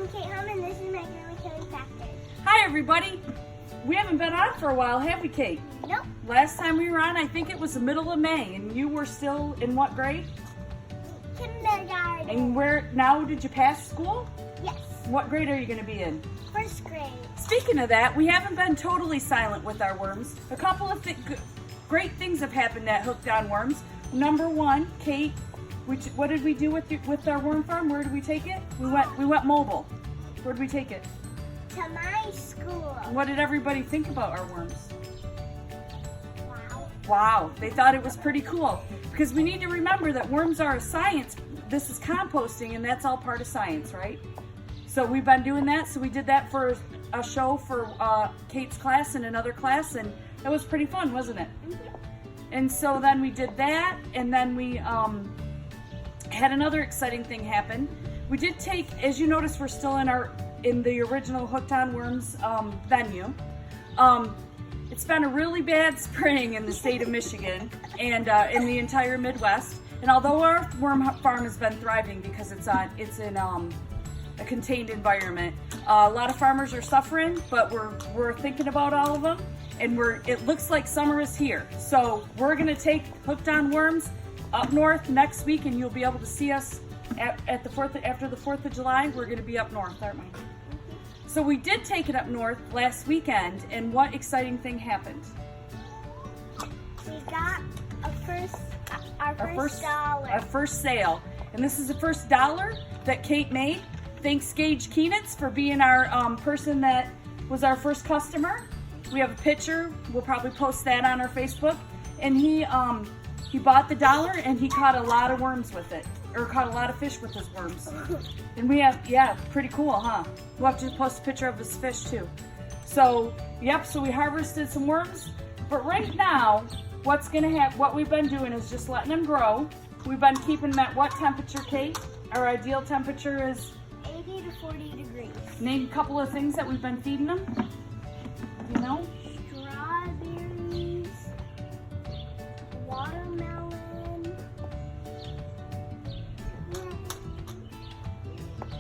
I'm Kate Hum, and this is my Grandma Kelly Factor. Hi everybody! We haven't been on for a while, have we, Kate? Nope. Last time we were on, I think it was the middle of May, and you were still in what grade? Kindergarten. And where, now did you pass school? Yes. What grade are you going to be in? First grade. Speaking of that, we haven't been totally silent with our worms. A couple of great things have happened at Hooked on Worms. Number one, Kate, what did we do with our worm farm? Where did we take it? We went mobile. Where did we take it? To my school. What did everybody think about our worms? Wow. Wow, they thought it was pretty cool. Because we need to remember that worms are a science. This is composting, and that's all part of science, right? So we've been doing that. So we did that for a show for Kate's class and another class, and it was pretty fun, wasn't it? Mm-hmm. And so then we did that, and then we had another exciting thing happen. We did take, as you notice, we're still in the original Hooked on Worms venue. It's been a really bad spring in the state of Michigan and in the entire Midwest. And although our worm farm has been thriving because it's in a contained environment, a lot of farmers are suffering, but we're thinking about all of them, and it looks like summer is here. So we're gonna take Hooked on Worms up north next week, and you'll be able to see us after the 4th of July. We're gonna be up north, aren't we? So we did take it up north last weekend, and what exciting thing happened? We got our first dollar. Our first sale. And this is the first dollar that Kate made. Thanks Gage Keenitz for being our person that was our first customer. We have a picture. We'll probably post that on our Facebook. And he bought the dollar, and he caught a lot of worms with it. Or caught a lot of fish with his worms. And we have, yeah, pretty cool, huh? We'll have to post a picture of his fish too. So, yep, so we harvested some worms. But right now, what we've been doing is just letting them grow. We've been keeping them at what temperature, Kate? Our ideal temperature is? 80 to 40 degrees. Name a couple of things that we've been feeding them. You know? Strawberries, watermelon.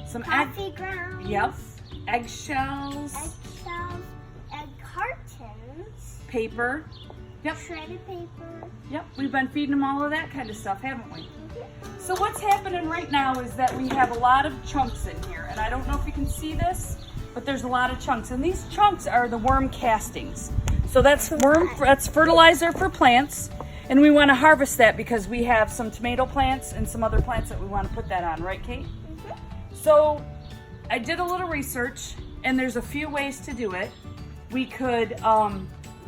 Some Coffee grounds. Yep. Eggshells. Eggshells. Egg cartons. Paper. Yep. Shredded paper. Yep. We've been feeding them all of that kind of stuff, haven't we? So what's happening right now is that we have a lot of chunks in here, and I don't know if you can see this, but there's a lot of chunks, and these chunks are the worm castings. So that's fertilizer for plants, and we want to harvest that because we have some tomato plants and some other plants that we want to put that on, right, Kate? So I did a little research, and there's a few ways to do it. We could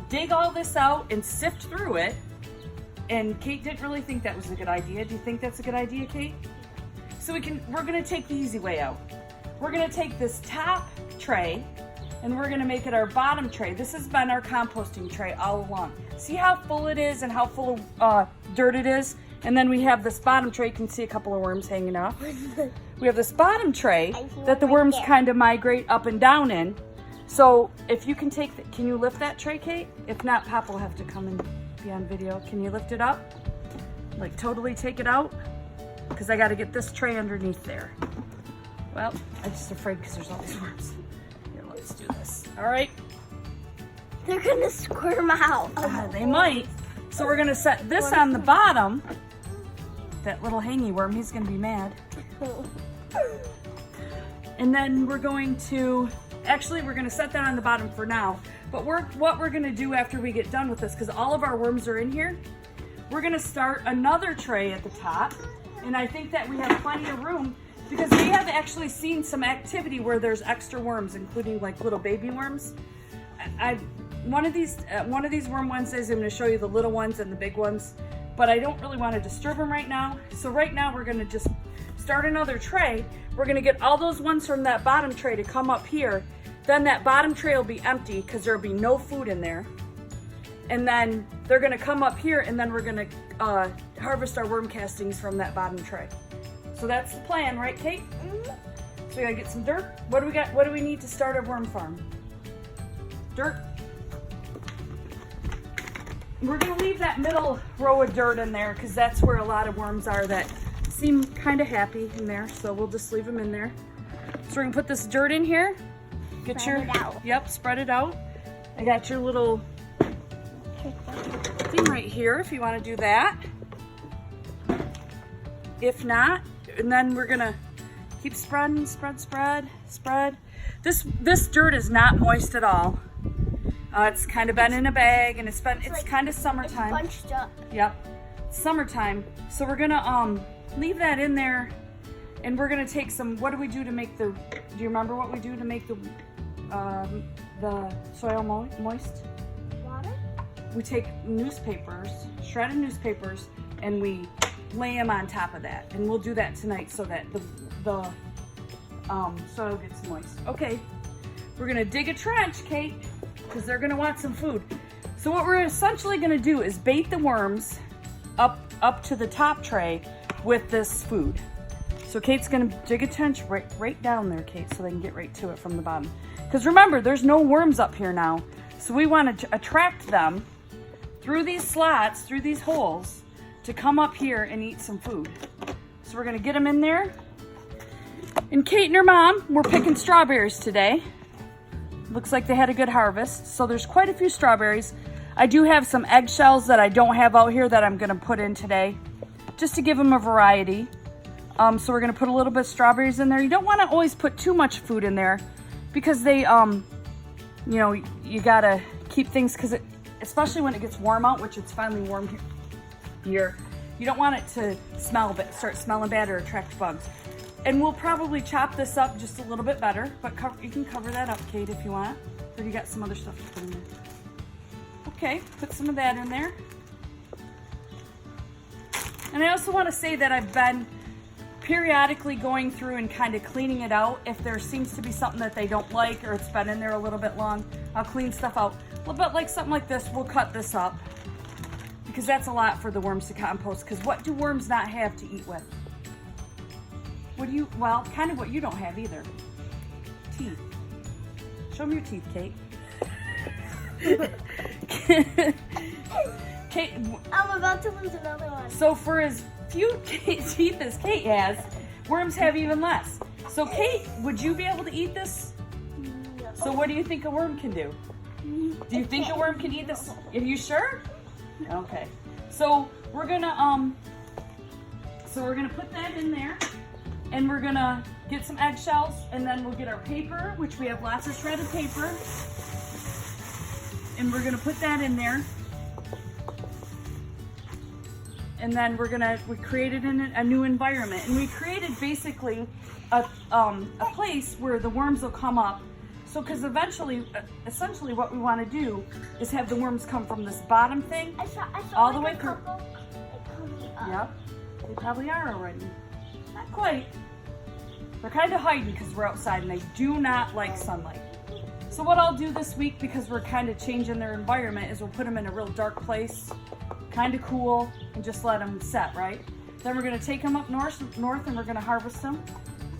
dig all this out and sift through it, and Kate didn't really think that was a good idea. Do you think that's a good idea, Kate? So we're gonna take the easy way out. We're gonna take this top tray, and we're gonna make it our bottom tray. This has been our composting tray all along. See how full it is and how full of dirt it is? And then we have this bottom tray. You can see a couple of worms hanging off. We have this bottom tray that the worms kind of migrate up and down in. So if you can can you lift that tray, Kate? If not, Pop will have to come and be on video. Can you lift it up? Like totally take it out? Because I got to get this tray underneath there. Well, I'm just afraid because there's all these worms. Here, let's do this. All right. They're gonna squirm out. They might. So we're gonna set this on the bottom. That little hangy worm, he's gonna be mad. And then we're going to, actually we're gonna set that on the bottom for now. But what we're gonna do after we get done with this, because all of our worms are in here, we're gonna start another tray at the top. And I think that we have plenty of room because we have actually seen some activity where there's extra worms, including like little baby worms. One of these worm Wednesdays, I'm gonna show you the little ones and the big ones, but I don't really want to disturb them right now. So right now we're gonna just start another tray. We're gonna get all those ones from that bottom tray to come up here. Then that bottom tray will be empty because there'll be no food in there. And then they're gonna come up here, and then we're gonna harvest our worm castings from that bottom tray. So that's the plan, right, Kate? Mm-hmm. So we gotta get some dirt. What do we got? What do we need to start a worm farm? Dirt. We're gonna leave that middle row of dirt in there because that's where a lot of worms are that seem kind of happy in there. So we'll just leave them in there. So we're gonna put this dirt in here. Get Spread your it out. Yep, spread it out. I got your little thing right here if you want to do that. If not, and then we're gonna keep spreading, spread. This dirt is not moist at all. It's kind of been in a bag, and it's like- kind of It's summertime. bunched up. Yep, summertime. So we're gonna leave that in there, and we're gonna take some. What do we do to make the? Do you remember what we do to make the soil moist? Water? We take newspapers, shredded newspapers, and we lay them on top of that. And we'll do that tonight so that the soil gets moist. Okay, we're gonna dig a trench, Kate, because they're gonna want some food. So what we're essentially gonna do is bait the worms up to the top tray with this food. So Kate's gonna dig a trench right down there, Kate, so they can get right to it from the bottom. Because remember, there's no worms up here now. So we want to attract them through these slots, through these holes, to come up here and eat some food. So we're gonna get them in there. And Kate and her mom were picking strawberries today. Looks like they had a good harvest. So there's quite a few strawberries. I do have some eggshells that I don't have out here that I'm gonna put in today, just to give them a variety. So we're gonna put a little bit of strawberries in there. You don't wanna always put too much food in there because they, you know, you gotta keep things, because especially when it gets warm out, which it's finally warm here, you don't want it to start smelling bad or attract bugs. And we'll probably chop this up just a little bit better, but you can cover that up, Kate, if you want. Or you got some other stuff to put in there. Okay, put some of that in there. And I also want to say that I've been periodically going through and kind of cleaning it out. If there seems to be something that they don't like or it's been in there a little bit long, I'll clean stuff out. A little bit like something like this, we'll cut this up because that's a lot for the worms to compost. Because what do worms not have to eat with? Well, kind of what you don't have either. Teeth. Show me your teeth, Kate. Kate. I'm about to lose another one. So for as few teeth as Kate has, worms have even less. So Kate, would you be able to eat this? No. So what do you think a worm can do? Do you think a worm can eat this? Are you sure? Okay. So we're gonna put that in there, and we're gonna get some eggshells, and then we'll get our paper, which we have lots of shredded paper, and we're gonna put that in there. And then we created a new environment, and we created basically a place where the worms will come up. So, because essentially what we want to do is have the worms come from this bottom thing I saw all the like way through. coming up. Yep, they probably are already. Not quite. They're kind of hiding because we're outside, and they do not like sunlight. So what I'll do this week, because we're kind of changing their environment, is we'll put them in a real dark place, kind of cool, and just let them set, right? Then we're going to take them up north, and we're going to harvest them.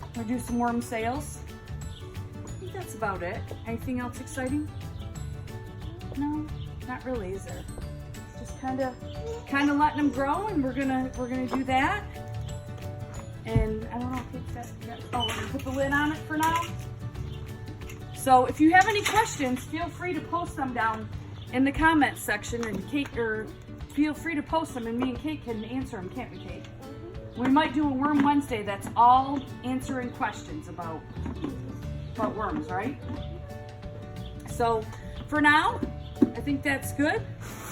We're going to do some worm sales. I think that's about it. Anything else exciting? No, not really, is there? Just kind of letting them grow, and we're gonna do that. And I don't know if that's, we're gonna put the lid on it for now. So if you have any questions, feel free to post them down in the comments section, and feel free to post them, and me and Kate can answer them, can't we, Kate? We might do a Worm Wednesday that's all answering questions about worms, right? So for now, I think that's good.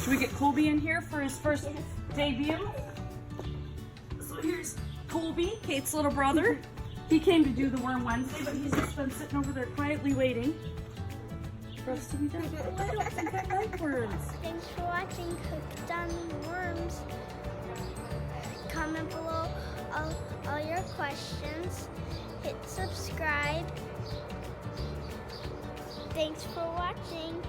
Should we get Colby in here for his first debut? So here's Colby, Kate's little brother. He came to do the Worm Wednesday, but he's just been sitting over there quietly waiting for us to be done. Oh, I don't think I like worms. Thanks for watching Cooked on Worms. Comment below all your questions. Hit subscribe. Thanks for watching.